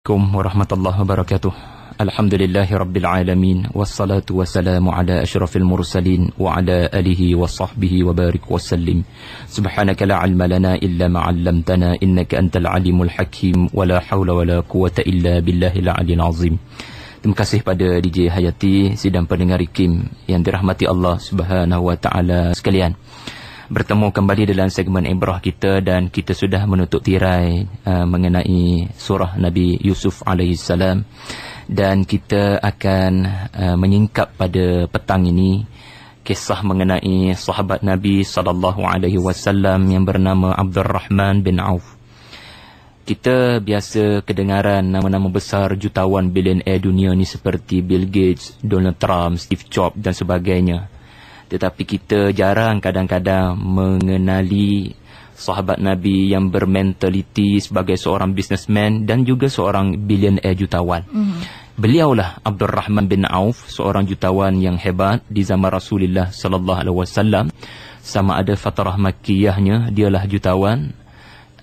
Assalamualaikum warahmatullahi wabarakatuh. Alhamdulillahi rabbil alamin. Wassalatu wassalamu ala asyrafil mursalin wa ala alihi wa sahbihi wa barik wa sallim. Subhanaka la ilma lana illa ma 'allamtana innaka antal alimul hakim wa la haula wa la quwwata illa billahil aliyil azim. Terima kasih pada DJ Hayati, sidang pendengar IKIM yang dirahmati Allah Subhanahu wa taala sekalian. Bertemu kembali dalam segmen Ibrah kita, dan kita sudah menutup tirai mengenai surah Nabi Yusuf alaihissalam, dan kita akan menyingkap pada petang ini kisah mengenai sahabat Nabi sallallahu alaihi wasallam yang bernama Abdurrahman bin Auf. Kita biasa kedengaran nama-nama besar jutawan bilioner dunia ni seperti Bill Gates, Donald Trump, Steve Jobs dan sebagainya. Tetapi kita jarang kadang-kadang mengenali sahabat Nabi yang bermentaliti sebagai seorang businessman dan juga seorang bilioner jutawan. Beliaulah Abdurrahman bin Auf, seorang jutawan yang hebat di zaman Rasulullah sallallahu alaihi wasallam. Sama ada fatrah Makkiyahnya dialah jutawan,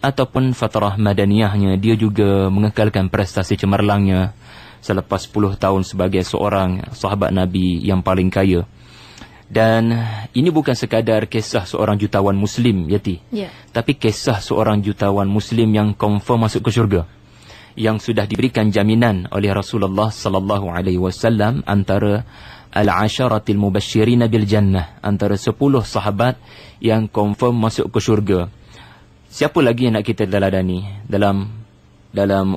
ataupun fatrah Madaniyahnya dia juga mengekalkan prestasi cemerlangnya selepas 10 tahun sebagai seorang sahabat Nabi yang paling kaya. Dan ini bukan sekadar kisah seorang jutawan Muslim, Yati. Tapi kisah seorang jutawan Muslim yang confirm masuk ke syurga, yang sudah diberikan jaminan oleh Rasulullah sallallahu alaihi wasallam antara al-asharatil mubasysyirin bil jannah, antara 10 sahabat yang confirm masuk ke syurga. Siapa lagi yang nak kita teladani dalam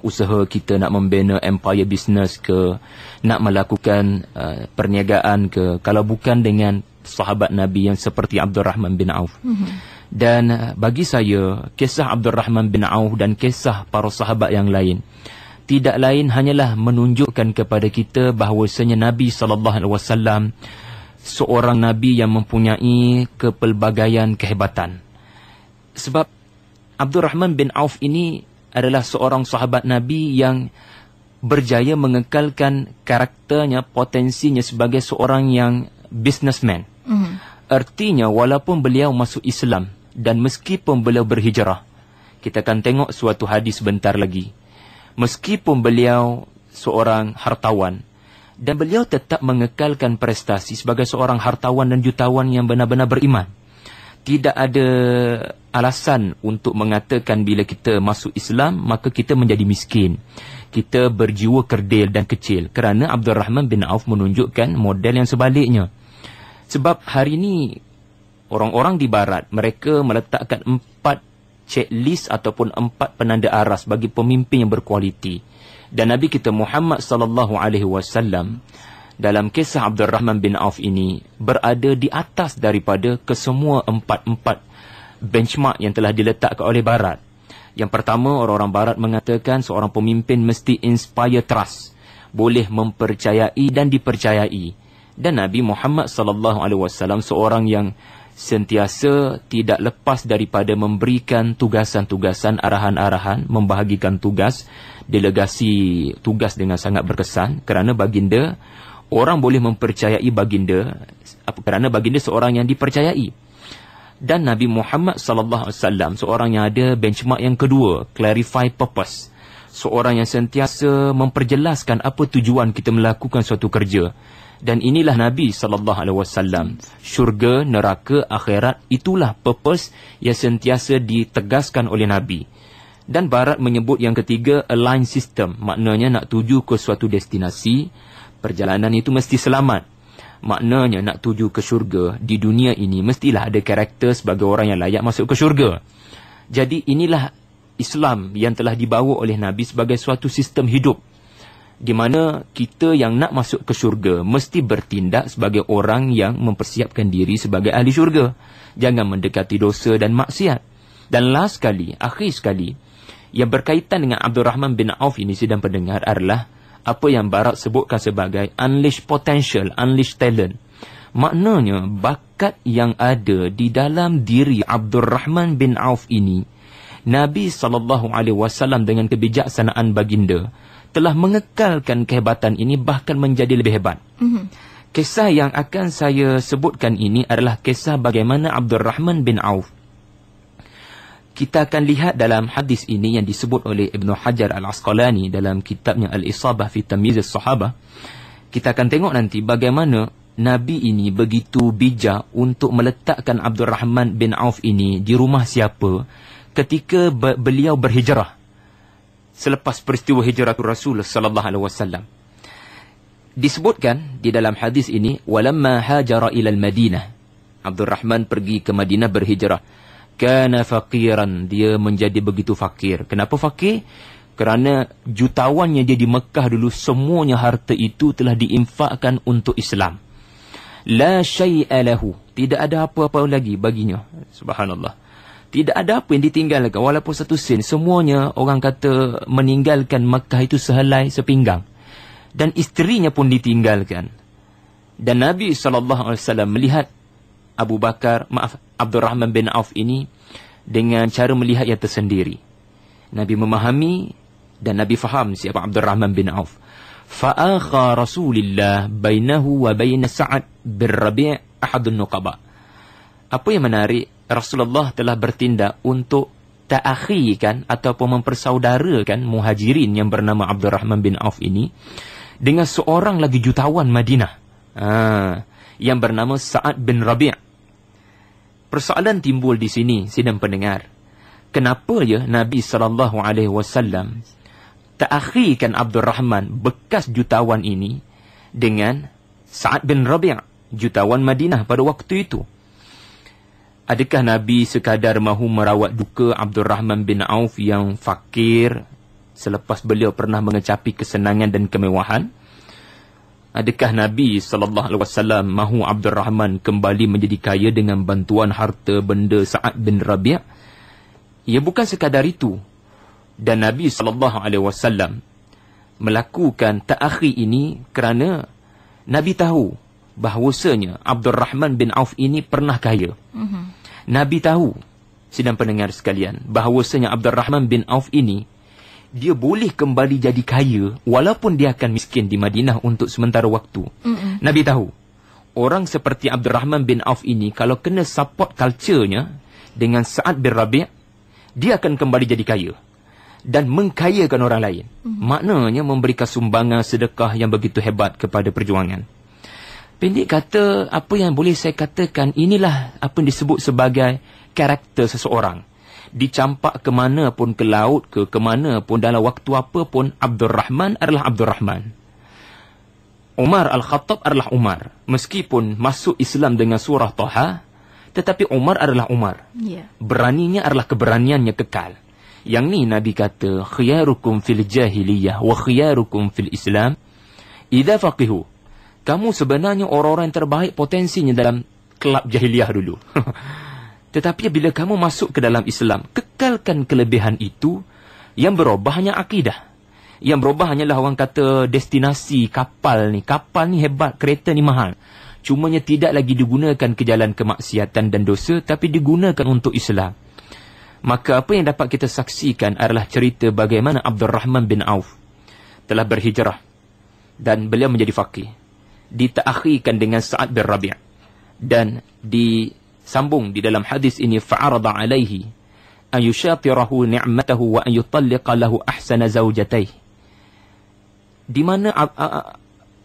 usaha kita nak membina empire business ke, nak melakukan perniagaan ke, kalau bukan dengan sahabat Nabi yang seperti Abdurrahman bin Auf. Dan bagi saya, kisah Abdurrahman bin Auf dan kisah para sahabat yang lain tidak lain hanyalah menunjukkan kepada kita bahawasanya Nabi SAW seorang Nabi yang mempunyai kepelbagaian kehebatan. Sebab Abdurrahman bin Auf ini adalah seorang sahabat Nabi yang berjaya mengekalkan karakternya, potensinya sebagai seorang yang businessman. Artinya walaupun beliau masuk Islam dan meskipun beliau berhijrah, kita akan tengok suatu hadis sebentar lagi, meskipun beliau seorang hartawan dan beliau tetap mengekalkan prestasi sebagai seorang hartawan dan jutawan yang benar-benar beriman. Tidak ada alasan untuk mengatakan bila kita masuk Islam maka kita menjadi miskin, kita berjiwa kerdil dan kecil, kerana Abdurrahman bin Auf menunjukkan model yang sebaliknya. Sebab hari ini orang-orang di barat, mereka meletakkan 4 checklist ataupun 4 penanda aras bagi pemimpin yang berkualiti. Dan Nabi kita Muhammad sallallahu alaihi wasallam dalam kisah Abdurrahman bin Auf ini berada di atas daripada kesemua 4 benchmark yang telah diletakkan oleh barat. Yang pertama, orang-orang barat mengatakan seorang pemimpin mesti inspire trust, boleh mempercayai dan dipercayai. Dan Nabi Muhammad sallallahu alaihi wasallam seorang yang sentiasa tidak lepas daripada memberikan tugasan-tugasan, arahan-arahan, membahagikan tugas, delegasi tugas dengan sangat berkesan, kerana baginda, orang boleh mempercayai baginda kerana baginda seorang yang dipercayai. Dan Nabi Muhammad sallallahu alaihi wasallam seorang yang ada benchmark yang kedua, clarify purpose. Seorang yang sentiasa memperjelaskan apa tujuan kita melakukan suatu kerja. Dan inilah Nabi sallallahu alaihi wasallam. Syurga, neraka, akhirat, itulah purpose yang sentiasa ditegaskan oleh Nabi. Dan barat menyebut yang ketiga, align system. Maknanya nak tuju ke suatu destinasi, perjalanan itu mesti selamat. Maknanya nak tuju ke syurga di dunia ini mestilah ada karakter sebagai orang yang layak masuk ke syurga. Jadi inilah Islam yang telah dibawa oleh Nabi sebagai suatu sistem hidup, di mana kita yang nak masuk ke syurga mesti bertindak sebagai orang yang mempersiapkan diri sebagai ahli syurga. Jangan mendekati dosa dan maksiat. Dan last sekali, akhir sekali, yang berkaitan dengan Abdurrahman bin Auf ini, sidang pendengar, adalah apa yang barat sebutkan sebagai unleash potential, unleash talent. Maknanya bakat yang ada di dalam diri Abdurrahman bin Auf ini, Nabi SAW dengan kebijaksanaan baginda telah mengekalkan kehebatan ini bahkan menjadi lebih hebat. Kisah yang akan saya sebutkan ini adalah kisah bagaimana Abdurrahman bin Auf kita akan lihat dalam hadis ini yang disebut oleh Ibnu Hajar Al-Asqalani dalam kitabnya Al-Isabah fi Tamyiz As-Sahabah. Kita akan tengok nanti bagaimana Nabi ini begitu bijak untuk meletakkan Abdul Rahman bin Auf ini di rumah siapa ketika beliau berhijrah selepas peristiwa hijrah Rasul sallallahu alaihi wasallam. Disebutkan di dalam hadis ini, walamma hajara ila al-Madinah, Abdul Rahman pergi ke Madinah berhijrah. Kana faqiran, dia menjadi begitu fakir. Kenapa fakir? Kerana jutawannya dia di Mekah dulu, semuanya harta itu telah diinfakkan untuk Islam. La syai'a lahu, tidak ada apa-apa lagi baginya. Subhanallah. Tidak ada apa yang ditinggalkan, walaupun satu sen. Semuanya orang kata meninggalkan Mekah itu sehelai sepinggang. Dan isterinya pun ditinggalkan. Dan Nabi SAW melihat Abdul Rahman bin Auf ini dengan cara melihat yang tersendiri. Nabi memahami dan Nabi faham siapa Abdul Rahman bin Auf. Fa'akha Rasulillah bainahu wa baina Sa'ad bin Rabi' ahadun nuqaba. Apa yang menarik, Rasulullah telah bertindak untuk ta'akhikan ataupun mempersaudarakan muhajirin yang bernama Abdul Rahman bin Auf ini dengan seorang lagi jutawan Madinah yang bernama Sa'ad bin Rabi'. Persoalan timbul di sini, sidang pendengar. Kenapa ya Nabi SAW ta'akhikan Abdul Rahman bekas jutawan ini dengan Sa'ad bin Rabi', jutawan Madinah pada waktu itu? Adakah Nabi sekadar mahu merawat duka Abdul Rahman bin Auf yang fakir selepas beliau pernah mengecapi kesenangan dan kemewahan? Adakah Nabi SAW mahu Abdul Rahman kembali menjadi kaya dengan bantuan harta benda Sa'ad bin Rabi'? Ya, bukan sekadar itu. Dan Nabi SAW melakukan ta'akhi ini kerana Nabi tahu bahawasanya Abdul Rahman bin Auf ini pernah kaya. Nabi tahu, sidang pendengar sekalian, bahawasanya Abdul Rahman bin Auf ini dia boleh kembali jadi kaya walaupun dia akan miskin di Madinah untuk sementara waktu. Nabi tahu orang seperti Abdul Rahman bin Auf ini kalau kena support culture-nya dengan Sa'ad bin Rabi', dia akan kembali jadi kaya dan mengkayakan orang lain. Maknanya memberikan sumbangan sedekah yang begitu hebat kepada perjuangan. Pendek kata, apa yang boleh saya katakan, inilah apa yang disebut sebagai karakter seseorang. Dicampak ke mana pun, ke laut ke mana pun, dalam waktu apa pun, Abdul Rahman adalah Abdul Rahman. Umar Al-Khattab adalah Umar. Meskipun masuk Islam dengan surah Taha, tetapi Umar adalah Umar. Beraninya adalah keberaniannya kekal. Yang ni Nabi kata, khiyarukum fil jahiliyah wa khiyarukum fil Islam idza faqihu. Kamu sebenarnya orang-orang yang terbaik potensinya dalam kelab jahiliyah dulu. Tetapi bila kamu masuk ke dalam Islam, kekalkan kelebihan itu. Yang berubah hanya akidah. Yang berubah hanyalah orang kata destinasi kapal ni. Kapal ni hebat, kereta ni mahal. Cumanya tidak lagi digunakan ke jalan kemaksiatan dan dosa, tapi digunakan untuk Islam. Maka apa yang dapat kita saksikan adalah cerita bagaimana Abdul Rahman bin Auf telah berhijrah dan beliau menjadi faqih. Dita'akhikan dengan Sa'ad bin Rabi'. Dan disambung di dalam hadis ini, fa'arada alaihi an yusyatirahu ni'matahu wa an yutalliqa lahu ahsana zawjatayh. Di mana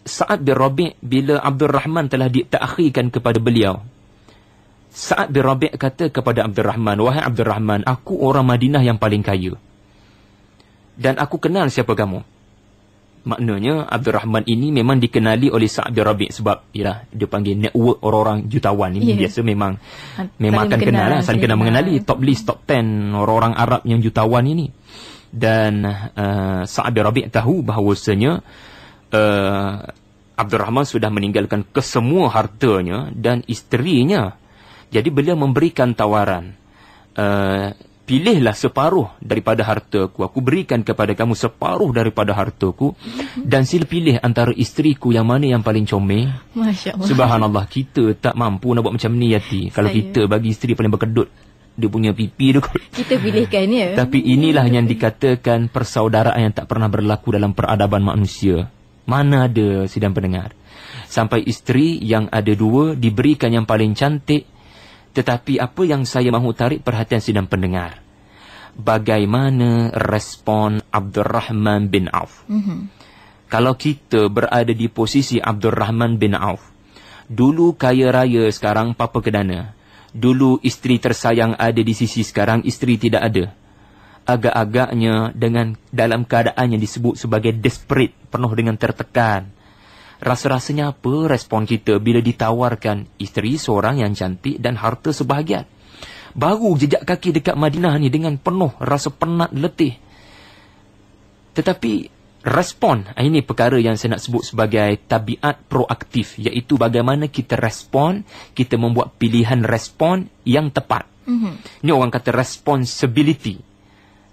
Sa'ad bin Rabi' bila Abdul Rahman telah dita'akhikan kepada beliau, Sa'ad bin Rabi' kata kepada Abdul Rahman, wahai Abdul Rahman, aku orang Madinah yang paling kaya dan aku kenal siapa kamu. Maknanya Abdul Rahman ini memang dikenali oleh Sa'ad bin Rabi' sebab ialah dia panggil network orang-orang jutawan ini. Biasa memang akan kenal lah, saling kenal mengenali, top list, top 10 orang-orang Arab yang jutawan ini. Dan Sa'ad bin Rabi' tahu bahawasanya Abdul Rahman sudah meninggalkan kesemua hartanya dan isterinya. Jadi beliau memberikan tawaran, pilihlah separuh daripada hartaku, aku berikan kepada kamu separuh daripada hartaku, dan sila pilih antara isteriku yang mana yang paling comel. Masya Allah. Subhanallah, kita tak mampu nak buat macam ni, Yati. Kalau kita bagi isteri paling berkedut, dia punya pipi tu, kita pilihkan ya. Tapi inilah yang dikatakan persaudaraan yang tak pernah berlaku dalam peradaban manusia. Mana ada, sidang pendengar, sampai isteri yang ada dua diberikan yang paling cantik. Tetapi apa yang saya mahu tarik perhatian sidang pendengar, bagaimana respon Abdul Rahman bin Auf. Kalau kita berada di posisi Abdul Rahman bin Auf, dulu kaya raya, sekarang papa kedana. Dulu isteri tersayang ada di sisi, sekarang isteri tidak ada. Agak-agaknya dengan dalam keadaan yang disebut sebagai desperate, penuh dengan tertekan. Rasa-rasanya apa respon kita bila ditawarkan isteri seorang yang cantik dan harta sebahagian? Baru jejak kaki dekat Madinah ni dengan penuh rasa penat letih. Tetapi respon, ini perkara yang saya nak sebut sebagai tabiat proaktif, iaitu bagaimana kita respon, kita membuat pilihan respon yang tepat. Ini orang kata responsibility.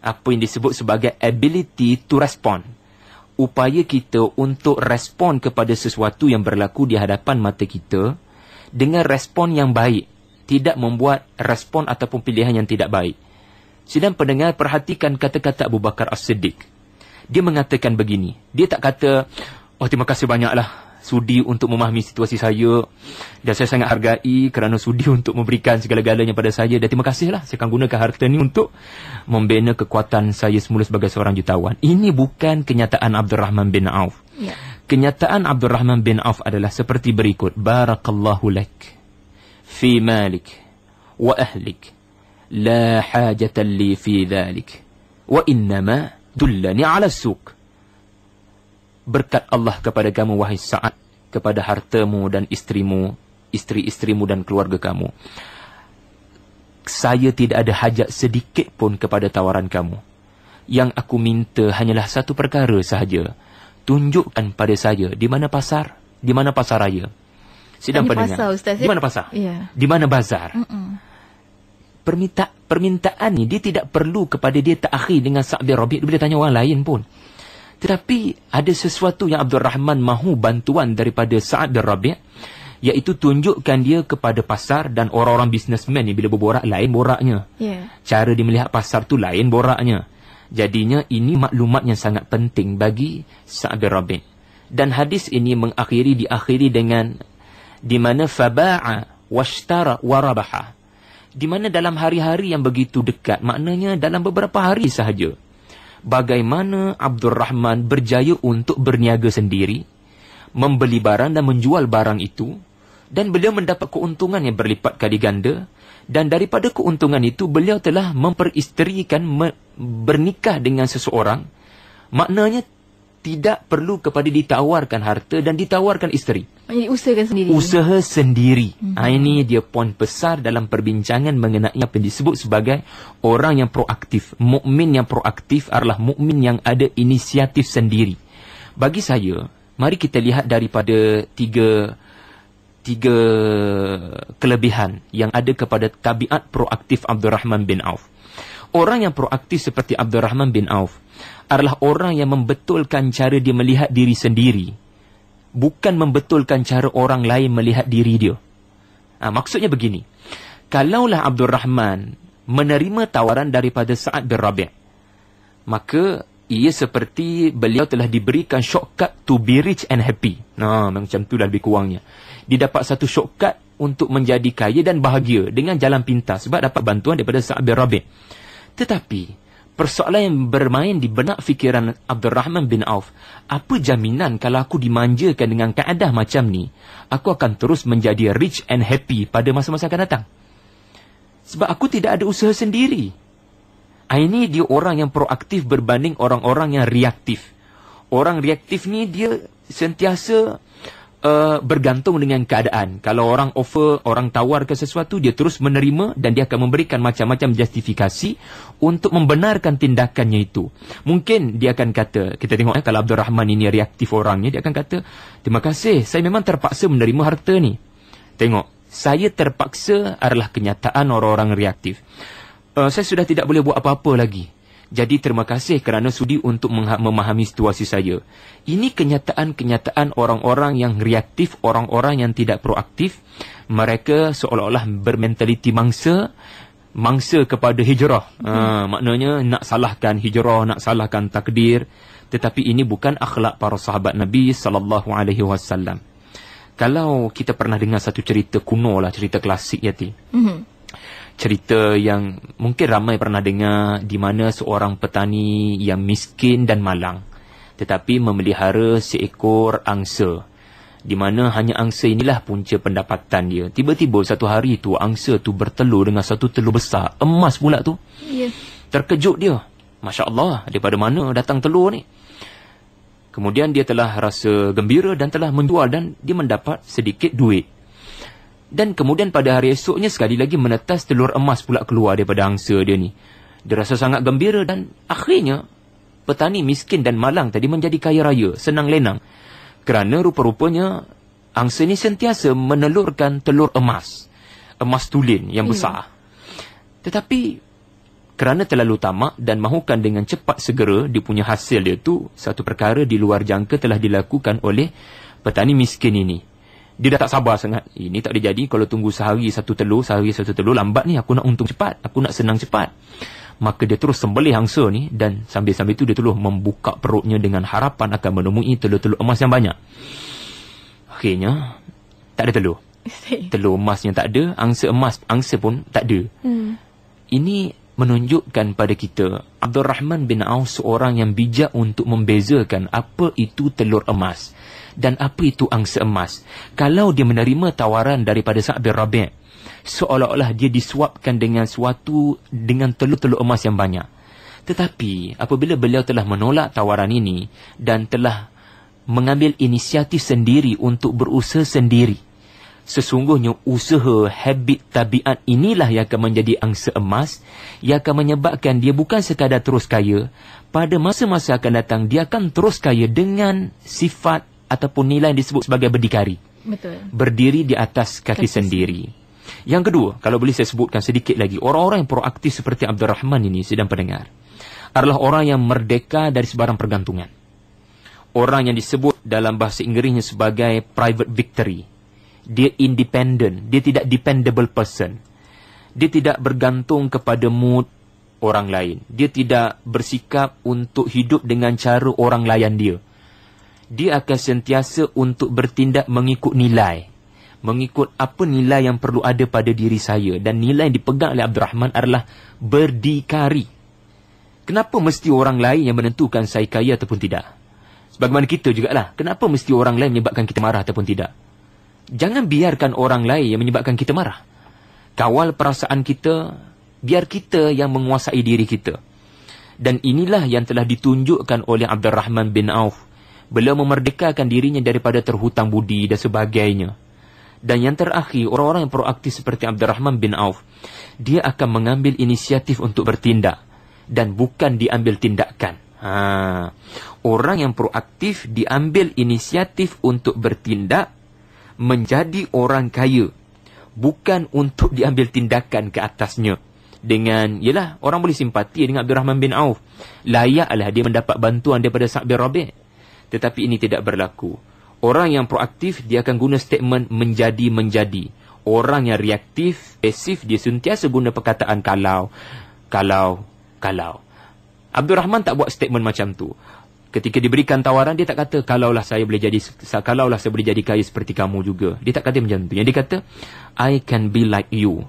Apa yang disebut sebagai ability to respond. Upaya kita untuk respon kepada sesuatu yang berlaku di hadapan mata kita dengan respon yang baik. Tidak membuat respon ataupun pilihan yang tidak baik. Sidang pendengar, perhatikan kata-kata Abu Bakar As-Siddiq. Dia mengatakan begini. Dia tak kata, oh terima kasih banyaklah sudi untuk memahami situasi saya. Dan saya sangat hargai kerana sudi untuk memberikan segala-galanya pada saya. Dan terima kasihlah, saya akan gunakan harta ni untuk membina kekuatan saya semula sebagai seorang jutawan. Ini bukan kenyataan Abdul Rahman bin Auf. Ya. Kenyataan Abdul Rahman bin Auf adalah seperti berikut. Barakallahu lak fi malik wa ahlik. La hajatan li fi dhalik. Wa innama dullani ala suq. Berkat Allah kepada kamu wahai Sa'ad, kepada hartamu dan istrimu, isteri-istrimu dan keluarga kamu. Saya tidak ada hajat sedikit pun kepada tawaran kamu. Yang aku minta hanyalah satu perkara sahaja. Tunjukkan pada saya di mana pasar, di mana pasar raya. Sidang pendengar. Di mana pasar? Yeah. Di mana bazar? Permintaan ni dia tidak perlu kepada dia ta'akhir dengan Sa'ad bin Rabi', dia boleh tanya orang lain pun. Tetapi ada sesuatu yang Abdul Rahman mahu bantuan daripada Sa'ad bin Rabi', iaitu tunjukkan dia kepada pasar. Dan orang-orang bisnesmen ni bila berborak lain boraknya. Cara dia melihat pasar tu lain boraknya. Jadinya ini maklumat yang sangat penting bagi Sa'ad bin Rabi'. Dan hadis ini diakhiri dengan di mana faba'a washtara warabaha, di mana dalam hari-hari yang begitu dekat, maknanya dalam beberapa hari sahaja, bagaimana Abdul Rahman berjaya untuk berniaga sendiri, membeli barang dan menjual barang itu, dan beliau mendapat keuntungan yang berlipat kali ganda. Dan daripada keuntungan itu beliau telah memperisterikan, bernikah dengan seseorang. Maknanya tidak perlu kepada ditawarkan harta dan ditawarkan isteri. Usahakan sendiri. Usaha sendiri. Ini dia poin besar dalam perbincangan mengenai apa yang disebut sebagai orang yang proaktif. Mukmin yang proaktif adalah mukmin yang ada inisiatif sendiri. Bagi saya, mari kita lihat daripada tiga kelebihan yang ada kepada tabiat proaktif Abdul Rahman bin Auf. Orang yang proaktif seperti Abdul Rahman bin Auf adalah orang yang membetulkan cara dia melihat diri sendiri, bukan membetulkan cara orang lain melihat diri dia. Maksudnya begini, kalaulah Abdul Rahman menerima tawaran daripada Sa'ad bin Rabi', maka ia seperti beliau telah diberikan shortcut to be rich and happy. Macam itulah lebih kurangnya. Dia dapat satu shortcut untuk menjadi kaya dan bahagia dengan jalan pintas sebab dapat bantuan daripada Sa'ad bin Rabi'. Tetapi persoalan yang bermain di benak fikiran Abdul Rahman bin Auf, apa jaminan kalau aku dimanjakan dengan kaedah macam ni, aku akan terus menjadi rich and happy pada masa-masa akan datang? Sebab aku tidak ada usaha sendiri. Ini dia orang yang proaktif berbanding orang-orang yang reaktif. Orang reaktif ni dia sentiasa bergantung dengan keadaan. Kalau orang offer, orang tawarkan sesuatu, dia terus menerima dan dia akan memberikan macam-macam justifikasi untuk membenarkan tindakannya itu. Mungkin dia akan kata, kita tengok kalau Abdul Rahman ini reaktif orangnya, dia akan kata, terima kasih, saya memang terpaksa menerima harta ni. Tengok, saya terpaksa adalah kenyataan orang-orang reaktif. Saya sudah tidak boleh buat apa-apa lagi. Jadi terima kasih kerana sudi untuk memahami situasi saya. Ini kenyataan-kenyataan orang-orang yang reaktif, orang-orang yang tidak proaktif. Mereka seolah-olah bermentaliti mangsa kepada hijrah. Maknanya nak salahkan hijrah, nak salahkan takdir. Tetapi ini bukan akhlak para sahabat Nabi SAW. Kalau kita pernah dengar satu cerita kuno lah, cerita klasik Yati. cerita yang mungkin ramai pernah dengar, di mana seorang petani yang miskin dan malang tetapi memelihara seekor angsa, di mana hanya angsa inilah punca pendapatan dia. Tiba-tiba satu hari tu angsa tu bertelur dengan satu telur besar, emas pula tu. Terkejut dia, Masya Allah, daripada mana datang telur ni? Kemudian dia telah rasa gembira dan telah menjual, dan dia mendapat sedikit duit. Dan kemudian pada hari esoknya sekali lagi menetas telur emas pula keluar daripada angsa dia ni. Dia rasa sangat gembira, dan akhirnya petani miskin dan malang tadi menjadi kaya raya, senang lenang. Kerana rupa-rupanya angsa ni sentiasa menelurkan telur emas. Emas tulin yang besar. Tetapi kerana terlalu tamak dan mahukan dengan cepat segera dia punya hasil dia tu, satu perkara di luar jangka telah dilakukan oleh petani miskin ini. Dia dah tak sabar sangat. Ini tak ada jadi, kalau tunggu sehari satu telur, lambat ni, aku nak untung cepat, aku nak senang cepat. Maka dia terus sembelih angsa ni, dan sambil-sambil itu dia terus membuka perutnya dengan harapan akan menemui telur-telur emas yang banyak. Akhirnya tak ada telur. Telur emasnya tak ada, angsa pun tak ada. Ini menunjukkan pada kita Abdul Rahman bin Auf seorang yang bijak untuk membezakan apa itu telur emas dan apa itu angsa emas. Kalau dia menerima tawaran daripada Sa'd bin Rabi', seolah-olah dia disuapkan dengan telur-telur emas yang banyak. Tetapi apabila beliau telah menolak tawaran ini dan telah mengambil inisiatif sendiri untuk berusaha sendiri, sesungguhnya usaha, habit, tabiat inilah yang akan menjadi angsa emas, yang akan menyebabkan dia bukan sekadar terus kaya, pada masa-masa akan datang dia akan terus kaya dengan sifat ataupun nilai yang disebut sebagai berdikari. Betul. Berdiri di atas kaki sendiri. Yang kedua, kalau boleh saya sebutkan sedikit lagi, orang-orang yang proaktif seperti Abdul Rahman ini, sedang pendengar, adalah orang yang merdeka dari sebarang pergantungan. Orang yang disebut dalam bahasa Inggerisnya sebagai private victory. Dia independent, dia tidak dependable person. Dia tidak bergantung kepada mood orang lain. Dia tidak bersikap untuk hidup dengan cara orang layan dia. Dia akan sentiasa untuk bertindak mengikut nilai. Mengikut apa nilai yang perlu ada pada diri saya. Dan nilai yang dipegang oleh Abdul Rahman adalah berdikari. Kenapa mesti orang lain yang menentukan saya kaya ataupun tidak? Sebagaimana kita jugalah. Kenapa mesti orang lain menyebabkan kita marah ataupun tidak? Jangan biarkan orang lain yang menyebabkan kita marah. Kawal perasaan kita, biar kita yang menguasai diri kita. Dan inilah yang telah ditunjukkan oleh Abdul Rahman bin Auf. Beliau memerdekakan dirinya daripada terhutang budi dan sebagainya. Dan yang terakhir, orang-orang yang proaktif seperti Abdul Rahman bin Auf, dia akan mengambil inisiatif untuk bertindak dan bukan diambil tindakan. Orang yang proaktif diambil inisiatif untuk bertindak, menjadi orang kaya, bukan untuk diambil tindakan ke atasnya. Dengan, yelah, orang boleh simpati dengan Abdul Rahman bin Auf. Layaklah dia mendapat bantuan daripada Sa'd bin Rabi'. Tetapi ini tidak berlaku. Orang yang proaktif, dia akan guna statement menjadi. Orang yang reaktif, pasif, dia sentiasa guna perkataan kalau. Abdul Rahman tak buat statement macam tu. Ketika diberikan tawaran, dia tak kata kalaulah saya boleh jadi kaya seperti kamu juga. Dia tak kata macam tu. Yang dia kata, I can be like you.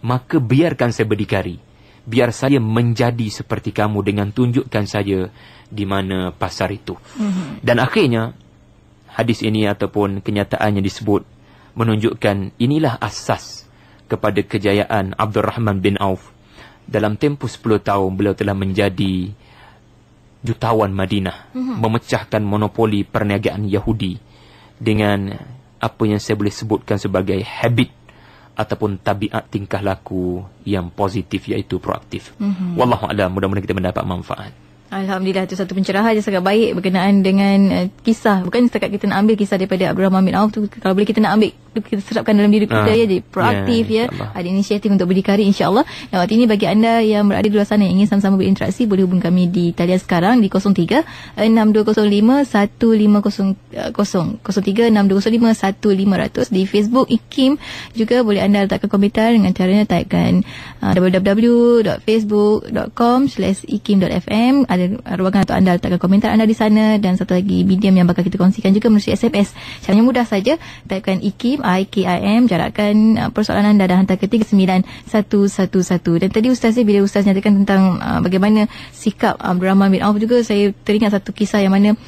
Maka biarkan saya berdikari. Biar saya menjadi seperti kamu dengan tunjukkan saya di mana pasar itu. Dan akhirnya, hadis ini ataupun kenyataan yang disebut menunjukkan inilah asas kepada kejayaan Abdul Rahman bin Auf. Dalam tempoh 10 tahun, beliau telah menjadi jutawan Madinah, memecahkan monopoli perniagaan Yahudi dengan apa yang saya boleh sebutkan sebagai habit ataupun tabiat tingkah laku yang positif, iaitu proaktif. Wallahu a'lam, mudah-mudahan kita mendapat manfaat. Alhamdulillah, itu satu pencerahan yang sangat baik berkenaan dengan kisah. Bukan setakat kita nak ambil kisah daripada Abdul Rahman bin Auf tu, kalau boleh kita nak ambil, kita serapkan dalam diri kita jadi proaktif ada inisiatif untuk berdikari, insya-Allah. Dan waktu ini bagi anda yang berada di luar sana yang ingin sama-sama berinteraksi, boleh hubungi kami di talian sekarang di 03-6205-150 03-6205-15000. Di Facebook IKIM juga boleh anda letakkan komentar dengan caranya typekan www.facebook.com/ikim.fm. Ada ruangan untuk anda letakkan komentar anda di sana. Dan satu lagi medium yang bakal kita kongsikan juga melalui SMS. Caranya mudah saja, typekan IKIM IKIM, IKIM, jarakan persoalan anda dah hantar ke 39111. Dan tadi Ustaz bila Ustaz nyatakan tentang bagaimana sikap Abdul Rahman bin Auf juga, saya teringat satu kisah yang mana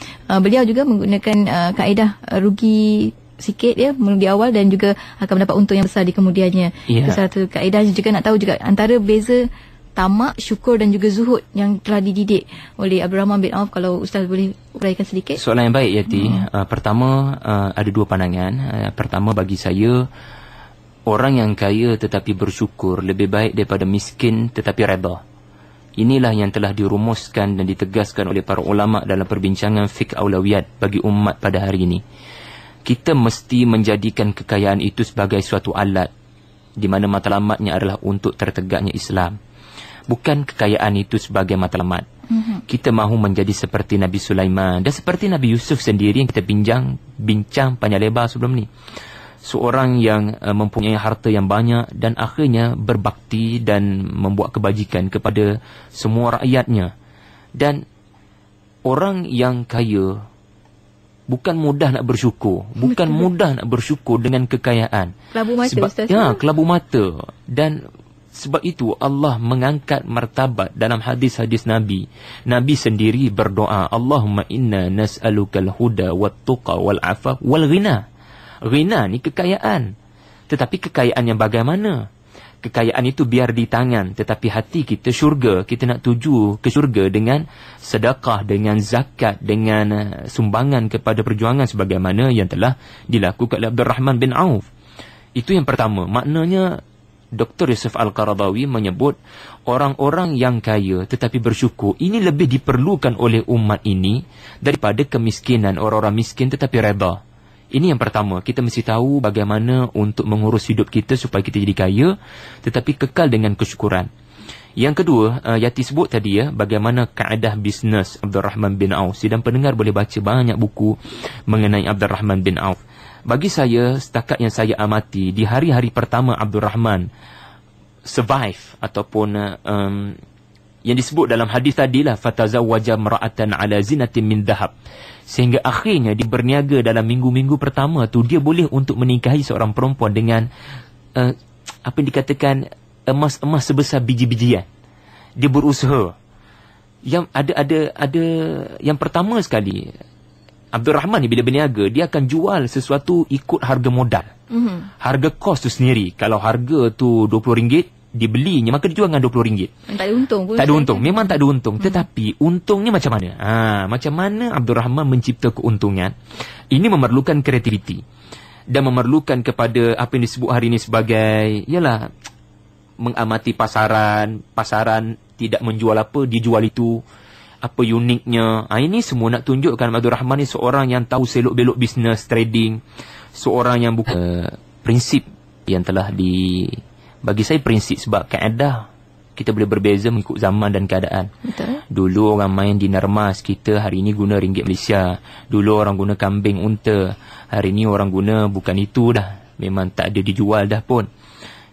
beliau juga menggunakan kaedah rugi sikit ya di awal dan juga akan mendapat untung yang besar di kemudiannya. Itu satu kaedah. Juga nak tahu juga antara beza tamak, syukur dan juga zuhud yang telah dididik oleh Abdul Rahman bin Auf. Kalau Ustaz boleh uraikan sedikit. Soalan yang baik Yati. Pertama, ada dua pandangan. Pertama, bagi saya, orang yang kaya tetapi bersyukur lebih baik daripada miskin tetapi redha. Inilah yang telah dirumuskan dan ditegaskan oleh para ulama dalam perbincangan fiqh aulawiyat bagi umat pada hari ini. Kita mesti menjadikan kekayaan itu sebagai suatu alat di mana matlamatnya adalah untuk tertegaknya Islam. Bukan kekayaan itu sebagai matlamat. Kita mahu menjadi seperti Nabi Sulaiman dan seperti Nabi Yusuf sendiri yang kita bincang panjang lebar sebelum ni. Seorang yang mempunyai harta yang banyak dan akhirnya berbakti dan membuat kebajikan kepada semua rakyatnya. Dan orang yang kaya bukan mudah nak bersyukur. Bukan mudah nak bersyukur dengan kekayaan. Kelabu mata, Ustaz. Ya, kelabu mata. Dan sebab itu Allah mengangkat martabat dalam hadis-hadis Nabi. Nabi sendiri berdoa, Allahumma inna nas'alukal huda wat tuqa wal afaf wal ghina. Ghina ni kekayaan. Tetapi kekayaan yang bagaimana? Kekayaan itu biar di tangan, tetapi hati kita syurga. Kita nak tuju ke syurga dengan sedekah, dengan zakat, dengan sumbangan kepada perjuangan sebagaimana yang telah dilakukan oleh Abdul Rahman bin Auf. Itu yang pertama. Maknanya Dr. Yusuf Al-Qaradawi menyebut orang-orang yang kaya tetapi bersyukur ini lebih diperlukan oleh umat ini daripada kemiskinan orang-orang miskin tetapi redha. Ini yang pertama, kita mesti tahu bagaimana untuk mengurus hidup kita supaya kita jadi kaya tetapi kekal dengan kesyukuran. Yang kedua, Yati sebut tadi ya, bagaimana kaedah bisnes Abdul Rahman bin Auf. Sidang pendengar boleh baca banyak buku mengenai Abdul Rahman bin Auf. Bagi saya, setakat yang saya amati, di hari-hari pertama Abdul Rahman survive ataupun yang disebut dalam hadis tadilah fatazawwaja mar'atan ala zinatin min dhahab, sehingga akhirnya dia berniaga dalam minggu-minggu pertama tu dia boleh untuk menikahi seorang perempuan dengan apa yang dikatakan emas-emas sebesar biji-bijian. Dia berusaha. Yang ada yang pertama sekali, Abdul Rahman ni bila berniaga, dia akan jual sesuatu ikut harga modal. Harga kos tu sendiri. Kalau harga tu RM20, dibelinya maka dijual dengan RM20. Tak ada untung pun. Tak ada untung. Memang tak ada untung. Tetapi untungnya macam mana? Macam mana Abdul Rahman mencipta keuntungan? Ini memerlukan kreativiti. Dan memerlukan kepada apa yang disebut hari ini sebagai, yalah, mengamati pasaran. Pasaran tidak menjual apa, dijual itu. Apa uniknya. Ini semua nak tunjukkan Abdul Rahman ni seorang yang tahu selok-belok bisnes, trading. Seorang yang bukan prinsip yang telah bagi saya prinsip, sebab kaedah kita boleh berbeza mengikut zaman dan keadaan. Betul. Dulu orang main dinar emas, kita hari ini guna ringgit Malaysia. Dulu orang guna kambing unta, hari ini orang guna bukan itu dah. Memang tak ada dijual dah pun.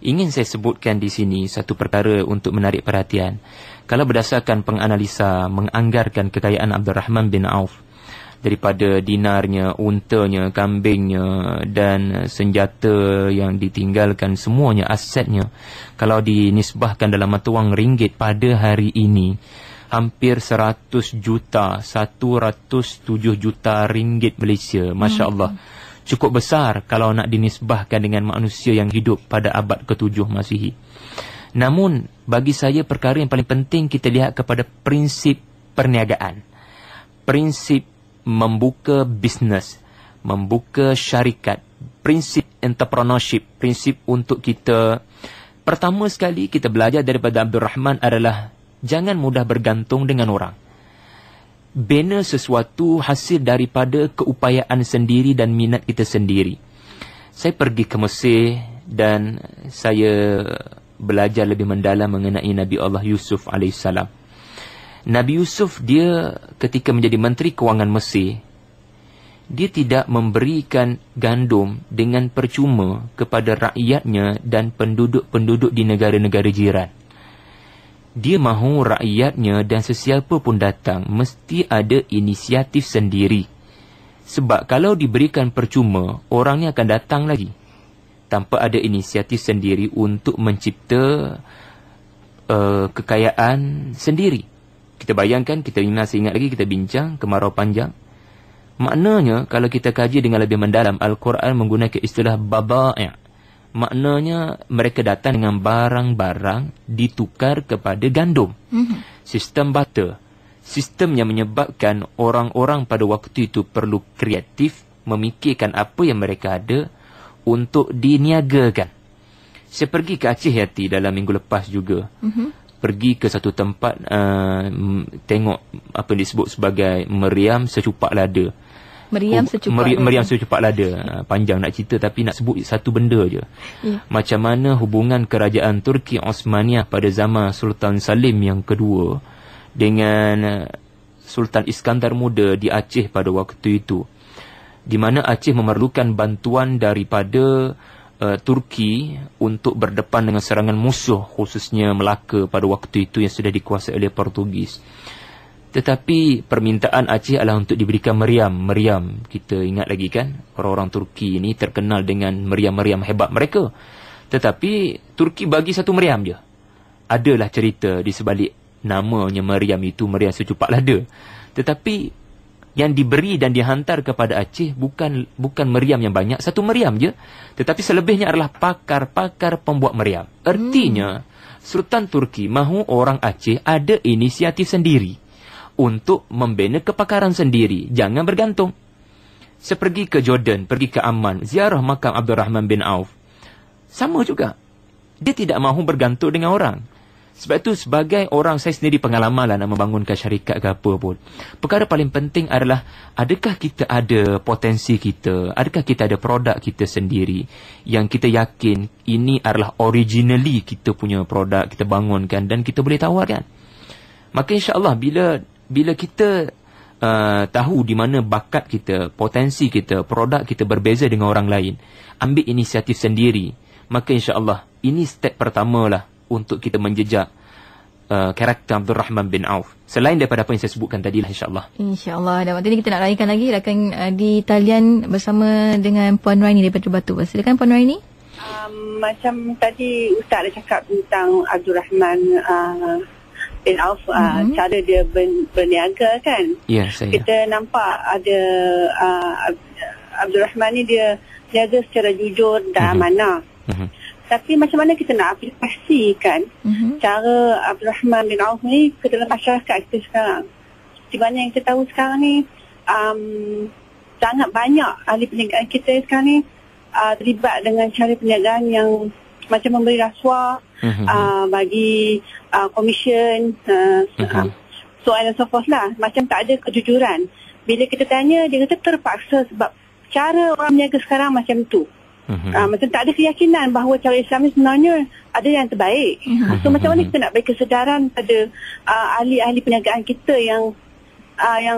Ingin saya sebutkan di sini satu perkara untuk menarik perhatian. Kalau berdasarkan penganalisa menganggarkan kekayaan Abdul Rahman bin Auf, daripada dinarnya, untanya, kambingnya dan senjata yang ditinggalkan, semuanya asetnya, kalau dinisbahkan dalam mata wang ringgit pada hari ini, hampir 100 juta, 107 juta ringgit Malaysia. Masya Allah. Cukup besar kalau nak dinisbahkan dengan manusia yang hidup pada abad ke-7 Masihi. Namun, bagi saya perkara yang paling penting kita lihat kepada prinsip perniagaan. Prinsip membuka bisnes, membuka syarikat, prinsip entrepreneurship, prinsip untuk kita. Pertama sekali kita belajar daripada Abdul Rahman adalah jangan mudah bergantung dengan orang. Bina sesuatu hasil daripada keupayaan sendiri dan minat kita sendiri. Saya pergi ke Mesir dan saya belajar lebih mendalam mengenai Nabi Allah Yusuf AS. Nabi Yusuf, dia ketika menjadi Menteri Kewangan Mesir, dia tidak memberikan gandum dengan percuma kepada rakyatnya dan penduduk-penduduk di negara-negara jiran. Dia mahu rakyatnya dan sesiapa pun datang mesti ada inisiatif sendiri. Sebab kalau diberikan percuma, orangnya akan datang lagi. tanpa ada inisiatif sendiri untuk mencipta kekayaan sendiri. Kita bayangkan, kita masih ingat lagi kita bincang kemarau panjang. Maknanya kalau kita kaji dengan lebih mendalam, Al-Quran menggunakan istilah babai'. Maknanya mereka datang dengan barang-barang ditukar kepada gandum. Sistem barter. Sistem yang menyebabkan orang-orang pada waktu itu perlu kreatif, memikirkan apa yang mereka ada untuk diniagakan. Saya pergi ke Aceh Yati dalam minggu lepas juga. Pergi ke satu tempat, tengok apa yang disebut sebagai meriam secupak lada. Meriam secupak lada. Panjang nak cerita, tapi nak sebut satu benda je. Macam mana hubungan kerajaan Turki Osmaniyah pada zaman Sultan Salim yang kedua dengan Sultan Iskandar Muda di Aceh pada waktu itu, di mana Aceh memerlukan bantuan daripada Turki untuk berdepan dengan serangan musuh, khususnya Melaka pada waktu itu yang sudah dikuasai oleh Portugis. Tetapi permintaan Aceh adalah untuk diberikan meriam. Kita ingat lagi kan, orang-orang Turki ini terkenal dengan meriam-meriam hebat mereka. Tetapi Turki bagi satu meriam je. Adalah cerita di sebalik namanya meriam itu, meriam secupak lada. Tetapi yang diberi dan dihantar kepada Aceh bukan meriam yang banyak, satu meriam je. Tetapi selebihnya adalah pakar-pakar pembuat meriam. Artinya, Sultan Turki mahu orang Aceh ada inisiatif sendiri untuk membina kepakaran sendiri. Jangan bergantung. Saya pergi ke Jordan, pergi ke Amman, ziarah makam Abdul Rahman bin Auf. Sama juga. Dia tidak mahu bergantung dengan orang. Sebab itu sebagai orang, saya sendiri pengalaman lah nak membangunkan syarikat ke apa pun. Perkara paling penting adalah, adakah kita ada potensi kita? Adakah kita ada produk kita sendiri yang kita yakin ini adalah originally kita punya produk, kita bangunkan dan kita boleh tawarkan. Maka insya-Allah bila kita tahu di mana bakat kita, potensi kita, produk kita berbeza dengan orang lain, ambil inisiatif sendiri, maka insya-Allah ini step pertama lah untuk kita menjejak karakter Abdul Rahman bin Auf. Selain daripada apa yang saya sebutkan tadi lah, insyaAllah. InsyaAllah. Dan waktu ini kita nak raikan lagi rakan di talian bersama dengan Puan Raini daripada Batu. Silakan Puan Raini. Macam tadi Ustaz dah cakap tentang Abdul Rahman bin Auf, cara dia berniaga kan. Ya, saya. Kita nampak ada Abdul Rahman ni dia niaga secara jujur dan amanah. Tapi macam mana kita nak aplikasikan cara Abdul Rahman bin Auf ni ke dalam masyarakat kita sekarang? Di mana yang kita tahu sekarang ni, sangat banyak ahli perniagaan kita sekarang ni terlibat dengan cara perniagaan yang macam memberi rasuah, bagi komisen, so on and so forth lah. Macam tak ada kejujuran. Bila kita tanya, dia kata terpaksa sebab cara orang berniaga sekarang macam tu. Macam tak ada keyakinan bahawa cara Islam ni sebenarnya ada yang terbaik. So macam mana kita nak beri kesedaran pada ahli-ahli perniagaan kita yang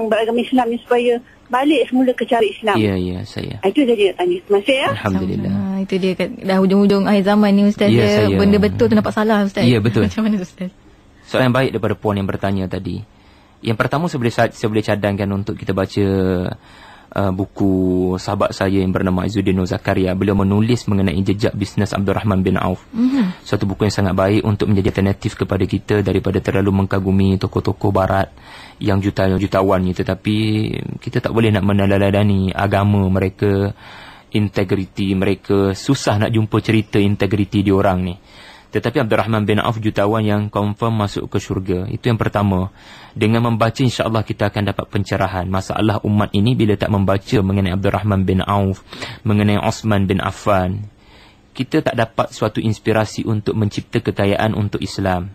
beragama Islam ni supaya balik semula ke cara Islam. Ya, saya. Itu saja nak tanya. Terima kasih ya. Alhamdulillah. Itu dia dah hujung-hujung akhir zaman ni Ustaz. Ya, benda betul tu nampak salah Ustaz. Ya, betul. Macam mana Ustaz? Soalan yang baik daripada puan yang bertanya tadi. Yang pertama saya boleh cadangkan untuk kita baca buku sahabat saya yang bernama Izzuddin Nur Zakaria. Beliau menulis mengenai jejak bisnes Abdul Rahman bin Auf. Suatu buku yang sangat baik untuk menjadi alternatif kepada kita daripada terlalu mengkagumi tokoh-tokoh barat yang jutawan, tetapi kita tak boleh nak meneladani agama mereka, integriti mereka. Susah nak jumpa cerita integriti diorang ni. Tetapi Abdul Rahman bin Auf jutawan yang confirm masuk ke syurga. Itu yang pertama. Dengan membaca insya-Allah kita akan dapat pencerahan. Masalah umat ini bila tak membaca mengenai Abdul Rahman bin Auf, mengenai Osman bin Affan, kita tak dapat suatu inspirasi untuk mencipta kekayaan untuk Islam.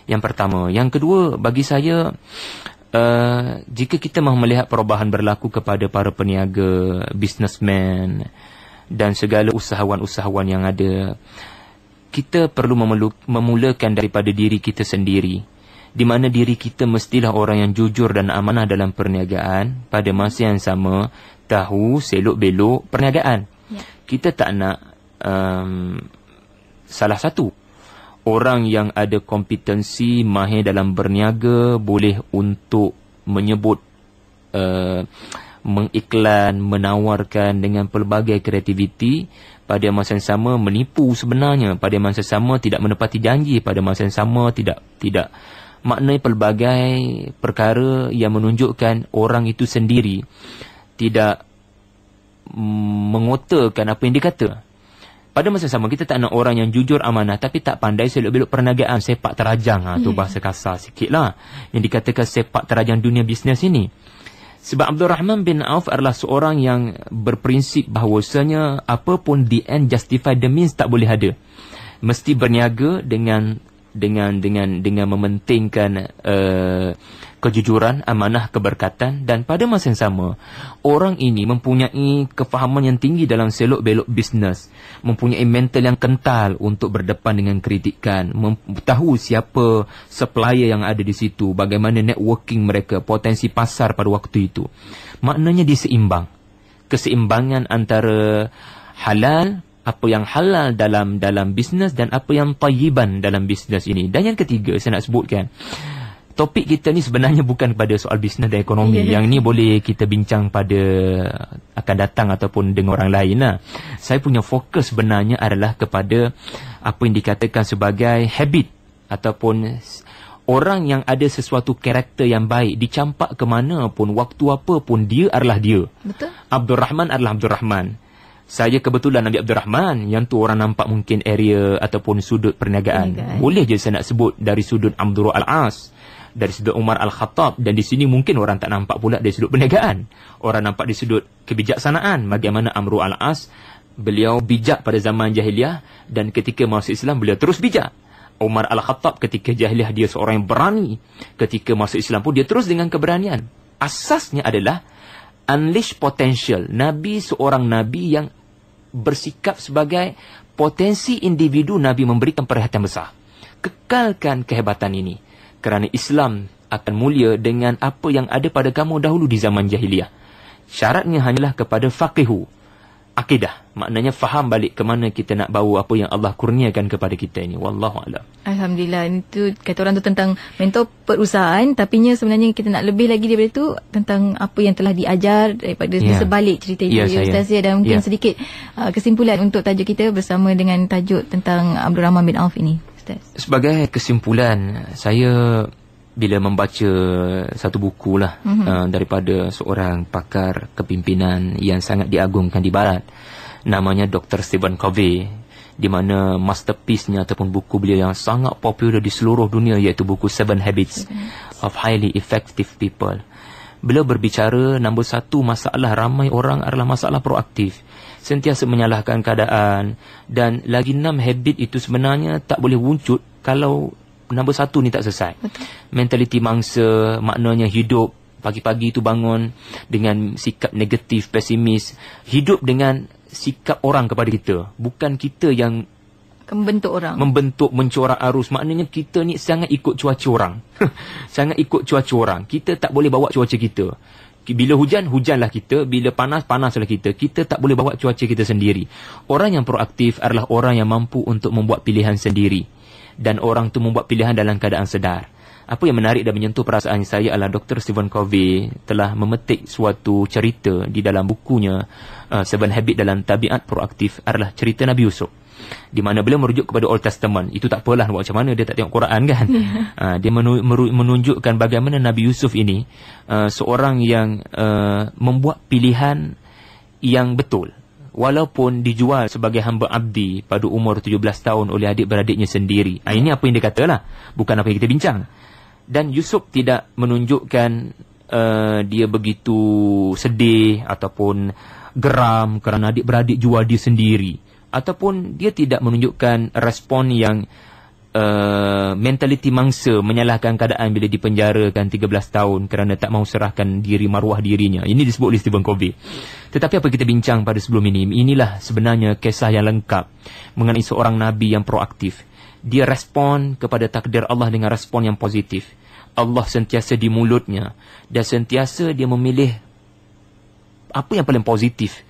Yang pertama. Yang kedua, bagi saya, jika kita mahu melihat perubahan berlaku kepada para peniaga, businessman dan segala usahawan-usahawan yang ada, kita perlu memulakan daripada diri kita sendiri, di mana diri kita mestilah orang yang jujur dan amanah dalam perniagaan, pada masa yang sama tahu selok-belok perniagaan. Kita tak nak salah satu orang yang ada kompetensi mahir dalam berniaga boleh untuk menyebut mengiklan, menawarkan dengan pelbagai kreativiti, pada masa yang sama menipu sebenarnya, pada masa yang sama tidak menepati janji, pada masa yang sama tidak maknai pelbagai perkara yang menunjukkan orang itu sendiri tidak mengotakan apa yang dikata. Pada masa sama kita tak nak orang yang jujur amanah tapi tak pandai selok-belok perniagaan, sepak terajang. Tu bahasa kasar sikit lah yang dikatakan sepak terajang dunia bisnes ini. Sebab Abdul Rahman bin Auf adalah seorang yang berprinsip bahawasanya apapun the end justify the means tak boleh ada. Mesti berniaga dengan mementingkan kejujuran, amanah, keberkatan, dan pada masa yang sama orang ini mempunyai kefahaman yang tinggi dalam selok-belok bisnes, mempunyai mental yang kental untuk berdepan dengan kritikan, tahu siapa supplier yang ada di situ, bagaimana networking mereka, potensi pasar pada waktu itu. Maknanya dia seimbang. Keseimbangan antara halal, apa yang halal dalam bisnes dan apa yang tayyiban dalam bisnes ini. Dan yang ketiga saya nak sebutkan, topik kita ni sebenarnya bukan pada soal bisnes dan ekonomi. Yang ni boleh kita bincang pada akan datang ataupun dengan orang lain lah. Saya punya fokus sebenarnya adalah kepada apa yang dikatakan sebagai habit ataupun orang yang ada sesuatu karakter yang baik, dicampak ke mana pun, waktu apa pun, dia adalah dia. Betul. Abdul Rahman adalah Abdul Rahman. Saya kebetulan Nabi Abdul Rahman, yang tu orang nampak mungkin area ataupun sudut perniagaan. Boleh je saya nak sebut dari sudut Amr al-As, dari sudut Umar al-Khattab, dan di sini mungkin orang tak nampak pula dari sudut perniagaan. Orang nampak di sudut kebijaksanaan, bagaimana Amr al-As, beliau bijak pada zaman jahiliah, dan ketika masuk Islam beliau terus bijak. Umar al-Khattab ketika jahiliah dia seorang yang berani, ketika masuk Islam pun dia terus dengan keberanian. Asasnya adalah unleash potential. Nabi seorang Nabi yang bersikap sebagai potensi individu. Nabi memberikan perhatian besar. Kekalkan kehebatan ini. Kerana Islam akan mulia dengan apa yang ada pada kamu dahulu di zaman jahiliah. Syaratnya hanyalah kepada faqihu, akidah. Maknanya faham balik ke mana kita nak bawa apa yang Allah kurniakan kepada kita ini. Wallahu'alam. Alhamdulillah. Itu kata orang tu tentang mentor perusahaan, tapi sebenarnya kita nak lebih lagi daripada itu tentang apa yang telah diajar daripada sebalik cerita itu. Ustaz, dan mungkin sedikit kesimpulan untuk tajuk kita bersama dengan tajuk tentang Abdul Rahman bin Auf ini, Ustaz. Sebagai kesimpulan, saya bila membaca satu buku lah daripada seorang pakar kepimpinan yang sangat diagungkan di Barat, namanya Dr. Stephen Covey, di mana masterpiece-nya ataupun buku beliau yang sangat popular di seluruh dunia, iaitu buku 7 Habits of Highly Effective People. Beliau berbicara, nombor satu masalah ramai orang adalah masalah proaktif, sentiasa menyalahkan keadaan, dan lagi 6 habit itu sebenarnya tak boleh wujud kalau nombor satu ni tak selesai. Mentaliti mangsa, maknanya hidup pagi-pagi itu bangun dengan sikap negatif, pesimis, hidup dengan sikap orang kepada kita, bukan kita yang membentuk orang, mencorak arus. Maknanya kita ni sangat ikut cuaca orang. Sangat ikut cuaca orang. Kita tak boleh bawa cuaca kita. Bila hujan, hujanlah kita. Bila panas, panaslah kita. Kita tak boleh bawa cuaca kita sendiri. Orang yang proaktif adalah orang yang mampu untuk membuat pilihan sendiri, dan orang tu membuat pilihan dalam keadaan sedar. Apa yang menarik dan menyentuh perasaan saya adalah Dr. Stephen Covey telah memetik suatu cerita di dalam bukunya 7 Habit dalam Tabiat Proaktif, adalah cerita Nabi Yusuf, di mana beliau merujuk kepada Old Testament. Itu tak apalah buat macam mana, dia tak tengok Quran kan. Dia menunjukkan bagaimana Nabi Yusuf ini seorang yang membuat pilihan yang betul, walaupun dijual sebagai hamba abdi pada umur 17 tahun oleh adik-beradiknya sendiri. Ini apa yang dia katalah, bukan apa yang kita bincang. Dan Yusuf tidak menunjukkan dia begitu sedih ataupun geram kerana adik-beradik jual dia sendiri, ataupun dia tidak menunjukkan respon yang mentaliti mangsa, menyalahkan keadaan bila dipenjarakan 13 tahun kerana tak mahu serahkan diri, maruah dirinya. Ini disebut oleh Stephen Covey. Tetapi apa kita bincang pada sebelum ini, inilah sebenarnya kisah yang lengkap mengenai seorang Nabi yang proaktif. Dia respon kepada takdir Allah dengan respon yang positif. Allah sentiasa di mulutnya, dan sentiasa dia memilih apa yang paling positif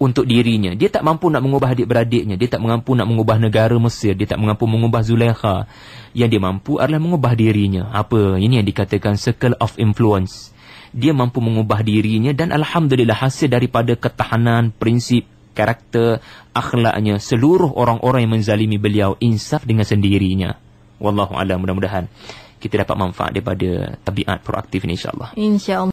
untuk dirinya. Dia tak mampu nak mengubah adik-beradiknya, dia tak mampu nak mengubah negara Mesir, dia tak mampu mengubah Zulaikha. Yang dia mampu adalah mengubah dirinya. Apa? Ini yang dikatakan circle of influence. dia mampu mengubah dirinya, dan alhamdulillah hasil daripada ketahanan prinsip, karakter, akhlaknya, seluruh orang-orang yang menzalimi beliau insaf dengan sendirinya. Wallahu a'lam. Mudah-mudahan kita dapat manfaat daripada tabiat proaktif ini, insya-Allah. Insya-Allah.